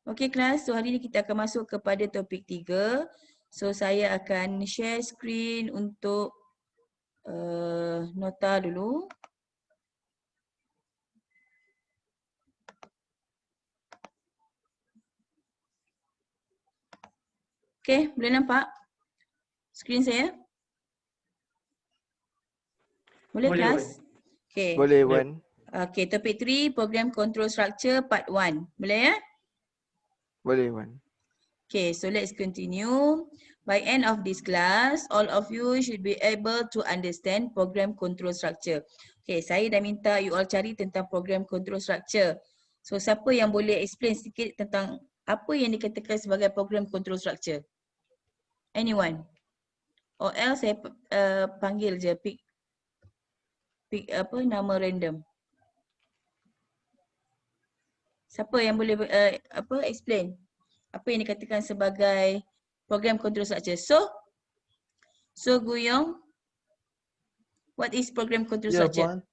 Okey kelas, so hari ni kita akan masuk kepada topik 3. So saya akan share screen untuk nota dulu. Okey, boleh nampak screen saya? Boleh kelas? Okey. Boleh, Wan. Okey, topik 3, program control structure part 1. Boleh ya? Boleh, Wan. Okay, so let's continue. By end of this class, all of you should be able to understand program control structure. Okay, saya dah minta you all cari tentang program control structure. So, siapa yang boleh explain sikit tentang apa yang dikatakan sebagai program control structure? Anyone? Or else saya panggil je, pick apa nama random. Siapa yang boleh explain apa yang dikatakan sebagai program control structure? So Guyong, what is program control Ya, structure?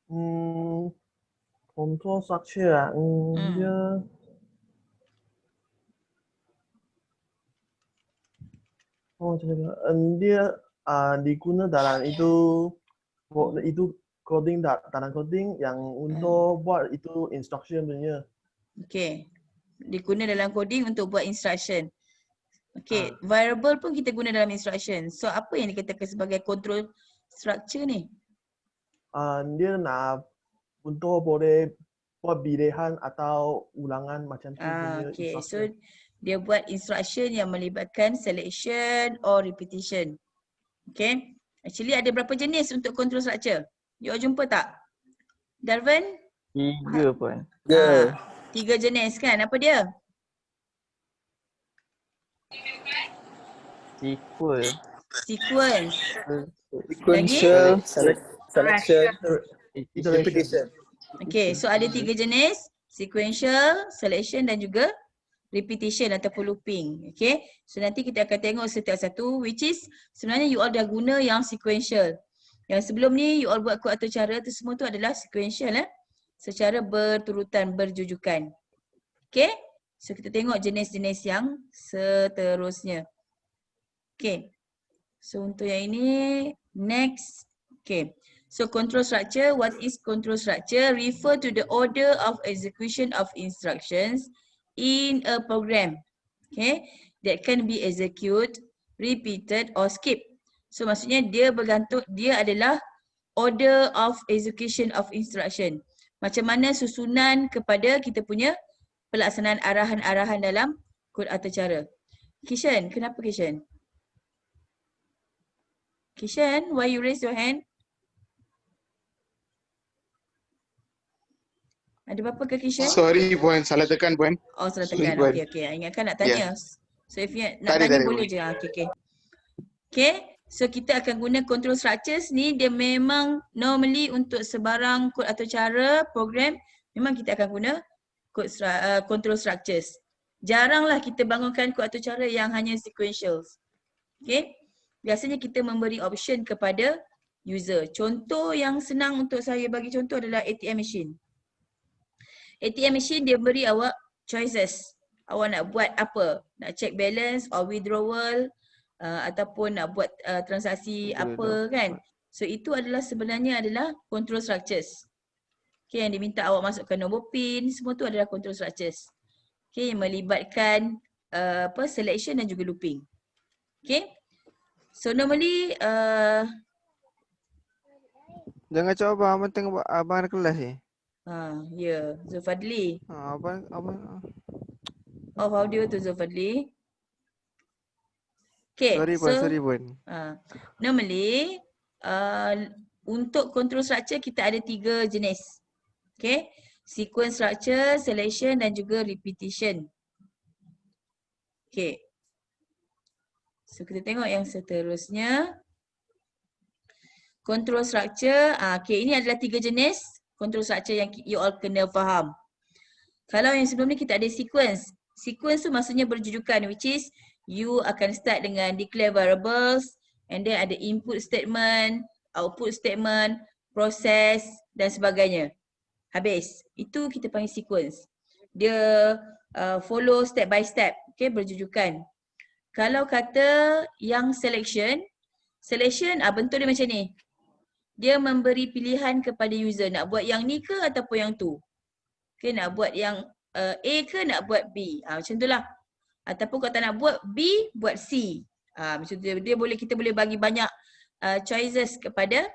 Puan. Control structure dia macam mana? Dia diguna dalam itu coding dalam coding yang untuk buat itu instruction punya. Okay. Diguna dalam coding untuk buat instruction. Okay. Variable pun kita guna dalam instruction. So apa yang dikatakan sebagai control structure ni? Dia nak untuk boleh buat pilihan atau ulangan macam tu punya Okay. So instruction. dia buat instruction yang melibatkan selection or repetition. Okay. Actually ada berapa jenis untuk control structure? You all jumpa tak? Darwin? 3, Puan. 3 jenis kan? Apa dia? Sequence. Sequential, selection, repetition. Okay, so ada 3 jenis. Sequential, selection dan juga repetition ataupun looping. Okay, so nanti kita akan tengok setiap satu which is sebenarnya you all dah guna yang sequential. Yang sebelum ni you all buat kod atau cara tu semua tu adalah sequential secara berturutan, berjujukan. Okay, so kita tengok jenis-jenis yang seterusnya. Okay, so untuk yang ini next. Okay, so control structure, what is control structure? Refer to the order of execution of instructions in a program, okay, that can be executed, repeated or skip. So maksudnya dia bergantung, dia adalah order of execution of instruction. Macam mana susunan kepada kita punya pelaksanaan arahan-arahan dalam kod atau cara. Kishan, kenapa Kishan? Kishan, why you raise your hand? Ada apa-apa ke Kishan? Sorry Puan, salah tekan Puan. Oh, salah tekan. Sorry, Okey, ingatkan nak tanya. So if you nak Tadi, tanya tadi, boleh je. Okay, so kita akan guna control structures ni, dia memang normally untuk sebarang kod atau cara program, memang kita akan guna control structures. Jaranglah kita bangunkan kod atau cara yang hanya sequentials. Okay, biasanya kita memberi option kepada user. Contoh yang senang untuk saya bagi contoh adalah ATM machine. ATM machine dia beri awak choices. Awak nak buat apa? Nak check balance or withdrawal ataupun nak buat transaksi apa kan? So itu adalah sebenarnya adalah control structures. Okay, yang diminta awak masukkan nombor PIN, semua tu adalah control structures. Okay, yang melibatkan selection dan juga looping. Okay. So normally Jangan coba abang tengok abang ada kelas ni. Ya, Zulfadli. Abang Off audio tu Zulfadli. Okay, sorry Puan. Normally untuk control structure kita ada 3 jenis. Okay, sequence structure, selection dan juga repetition. Okay, so kita tengok yang seterusnya. Control structure, okay, ini adalah 3 jenis control structure yang you all kena faham. Kalau yang sebelum ni kita ada sequence. Sequence tu maksudnya berjujukan, which is you akan start dengan declare variables and then ada input statement, output statement, process dan sebagainya. Habis. Itu kita panggil sequence. dia follow step by step. Okay, berjujukan. Kalau kata yang selection bentuk dia macam ni. Dia memberi pilihan kepada user nak buat yang ni ke ataupun yang tu. Okay, nak buat yang A ke nak buat B. Macam tu lah. Ataupun kalau tak nak buat B, buat C. Macam tu. Kita boleh bagi banyak choices kepada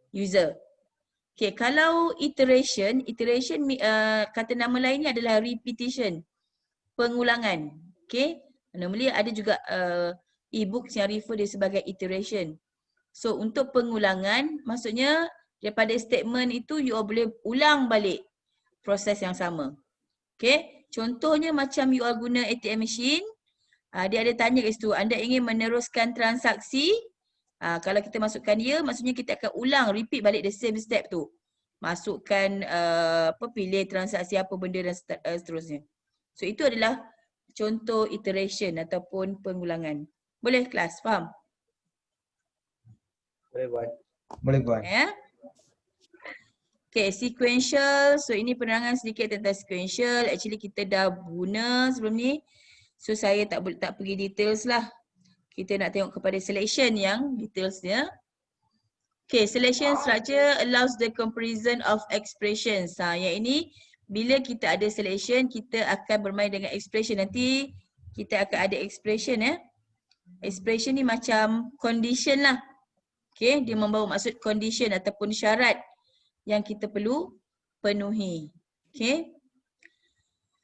user. Okay, kalau iteration kata nama lainnya adalah repetition. Pengulangan. Okay. Normally ada juga e-books yang refer dia sebagai iteration. So untuk pengulangan, maksudnya daripada statement itu you all boleh ulang balik proses yang sama. Okay. Contohnya macam you all guna ATM machine. Dia ada tanya kat situ, anda ingin meneruskan transaksi. Kalau kita masukkan dia, maksudnya kita akan ulang, repeat balik the same step tu. Masukkan, pilih transaksi apa benda dan seterusnya. So itu adalah contoh iteration ataupun pengulangan. Boleh kelas? Faham? Boleh buat. Ya? Okay, sequential. So ini penerangan sedikit tentang sequential. Actually kita dah guna sebelum ni. So saya tak pergi details lah. Kita nak tengok kepada selection yang detailsnya. Okay, selection structure allows the comparison of expressions. Yang ini bila kita ada selection, kita akan bermain dengan expression. Nanti kita akan ada expression ya. Expression ni macam condition lah. Okay, dia membawa maksud condition ataupun syarat yang kita perlu penuhi. Okay.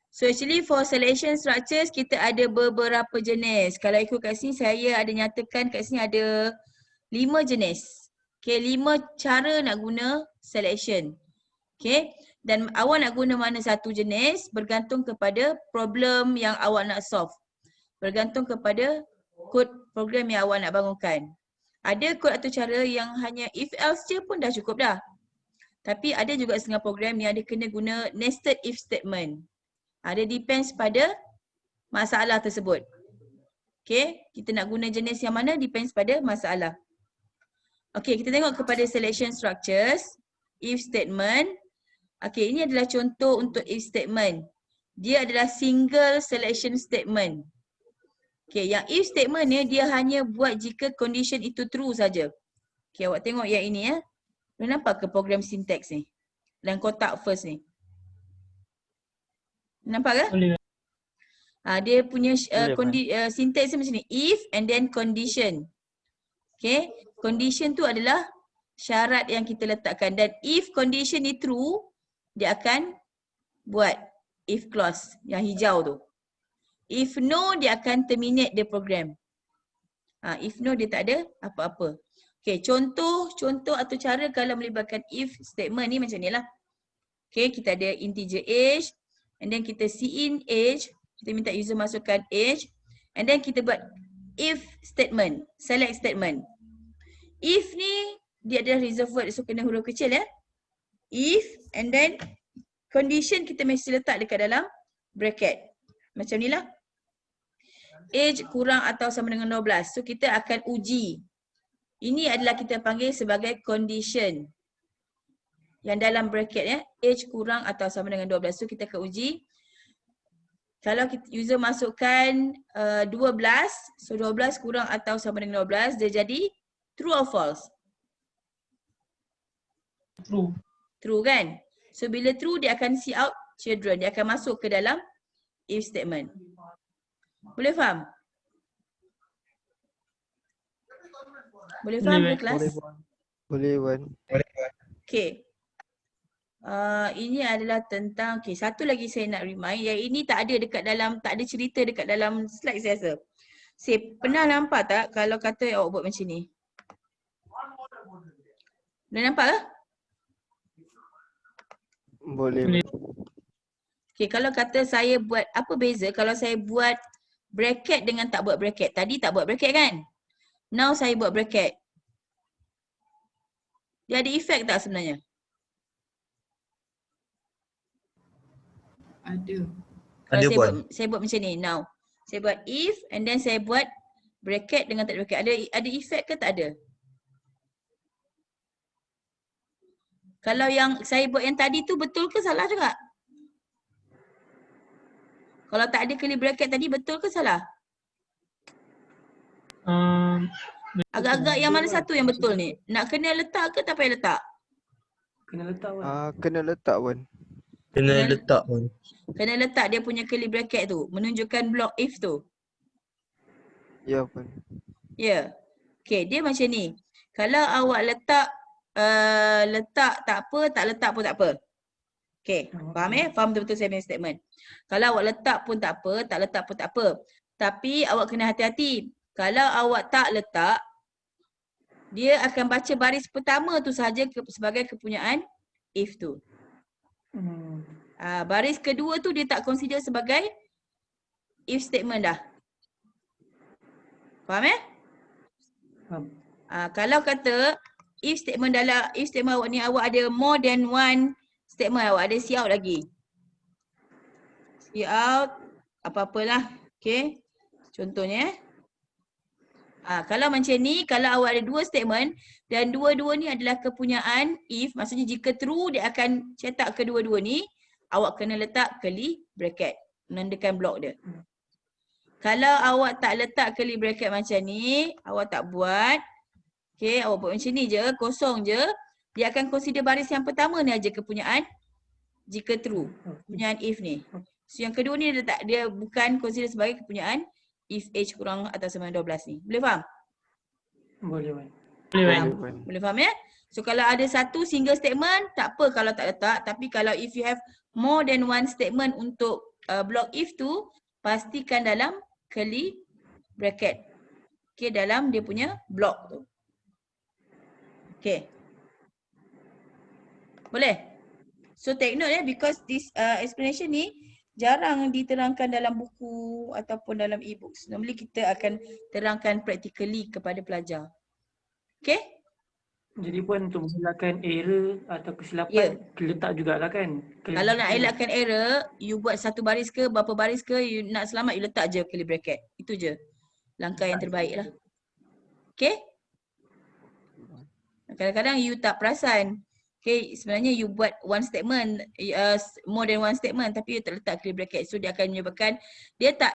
So actually for selection structures, kita ada beberapa jenis. Kalau ikut kat sini, saya ada nyatakan kat sini ada 5 jenis. Okay, 5 cara nak guna selection. Okay. Dan awak nak guna mana satu jenis bergantung kepada problem yang awak nak solve. Bergantung kepada kod program yang awak nak bangunkan. Ada kod atau cara yang hanya if else je pun dah cukup dah. Tapi ada juga setengah program yang dia kena guna nested if statement. Dia depends pada masalah tersebut. Okay, kita nak guna jenis yang mana depends pada masalah. Okay, kita tengok kepada selection structures. If statement. Okay, ini adalah contoh untuk if statement. Dia adalah single selection statement. Okay, yang if statement ni dia hanya buat jika condition itu true saja. Okay, awak tengok yang ini ya. Boleh nampak ke program syntax ni? Dalam kotak first ni. Nampak ke? Boleh. Dia punya syntax dia macam ni. If and then condition. Okay. Condition tu adalah syarat yang kita letakkan. Dan if condition ni true, dia akan buat if clause yang hijau tu. If no, dia akan terminate the program. If no, dia tak ada apa-apa. Okay, contoh atau cara kalau melibatkan if statement ni macam ni lah. Okay, kita ada integer age and then kita in age. Kita minta user masukkan age and then kita buat if statement, select statement. If ni dia adalah reserved word, so kena huruf kecil ya. If and then condition kita mesti letak dekat dalam bracket. Macam ni lah. Age kurang atau sama dengan 12. So kita akan uji. Ini adalah kita panggil sebagai condition. Yang dalam bracket ya. Age kurang atau sama dengan 12. So kita akan uji. Kalau user masukkan 12. So 12 kurang atau sama dengan 12. Dia jadi true or false? True. True kan? So bila true dia akan see out children. Dia akan masuk ke dalam if statement. Boleh faham? Boleh faham ke kelas? Boleh Wan. Okay. Ini adalah tentang, okay, satu lagi saya nak remind. Yang ini tak ada dekat dalam, tak ada cerita dekat dalam slide saya rasa. Saya pernah nampak tak kalau kata awak buat macam ni? Boleh nampak ke? Boleh. Okay, kalau kata saya buat, apa beza kalau saya buat bracket dengan tak buat bracket? Tadi tak buat bracket kan? Now saya buat bracket. Dia ada efek tak sebenarnya? Ada. Kalau saya buat macam ni, now. Saya buat if and then saya buat bracket dengan tak ada bracket. Ada efek ke tak ada? Kalau yang saya buat yang tadi tu betul ke salah juga? Kalau tak ada curly bracket tadi betul ke salah? Agak-agak yang mana satu yang betul ni? Nak kena letak ke tak payah letak? Kena letak Wan. Kena letak pun. Kena Kena letak pun. Kena letak dia punya curly bracket tu. Menunjukkan block if tu. Ya pun. Ya. Okay, dia macam ni. Kalau awak letak tak apa, tak letak pun tak apa. Okay, faham Faham betul-betul saya punya statement. Kalau awak letak pun tak apa, tak letak pun tak apa. Tapi awak kena hati-hati. Kalau awak tak letak, dia akan baca baris pertama tu sahaja sebagai kepunyaan if tu. Baris kedua tu dia tak consider sebagai if statement dah. Faham Faham. Kalau kata if statement awak ni awak ada more than one statement, awak ada see out lagi. See out apa-apalah. Okay. Contohnya kalau macam ni, kalau awak ada dua statement dan dua-dua ni adalah kepunyaan if, maksudnya jika true dia akan cetak kedua-dua ni, awak kena letak curly bracket menandakan blok dia. Kalau awak tak letak curly bracket macam ni, awak tak buat, okay, awak buat macam ni je, kosong je, dia akan consider baris yang pertama ni aja kepunyaan jika true, kepunyaan if ni. So yang kedua ni dia bukan consider sebagai kepunyaan if H kurang atau sama 12 ni. Boleh faham? Boleh Wan. Boleh faham ya? So kalau ada satu single statement, tak apa kalau tak letak. Tapi kalau if you have more than one statement untuk block if tu, pastikan dalam curly bracket. Okay, dalam dia punya block tu. Okay. Boleh? So take note because this explanation ni jarang diterangkan dalam buku ataupun dalam e-books. Normally kita akan terangkan practically kepada pelajar. Okay? Jadi pun untuk mengelakkan error atau kesilapan, letak jugalah kan. Kalau nak elakkan error, you buat satu baris ke, berapa baris ke, you nak selamat, you letak je curly bracket. Itu je langkah yang terbaik lah. Okay? Kadang-kadang you tak perasan. Okay, sebenarnya you buat one statement, more than one statement, tapi you tak letak curly bracket. So dia akan menyebabkan dia tak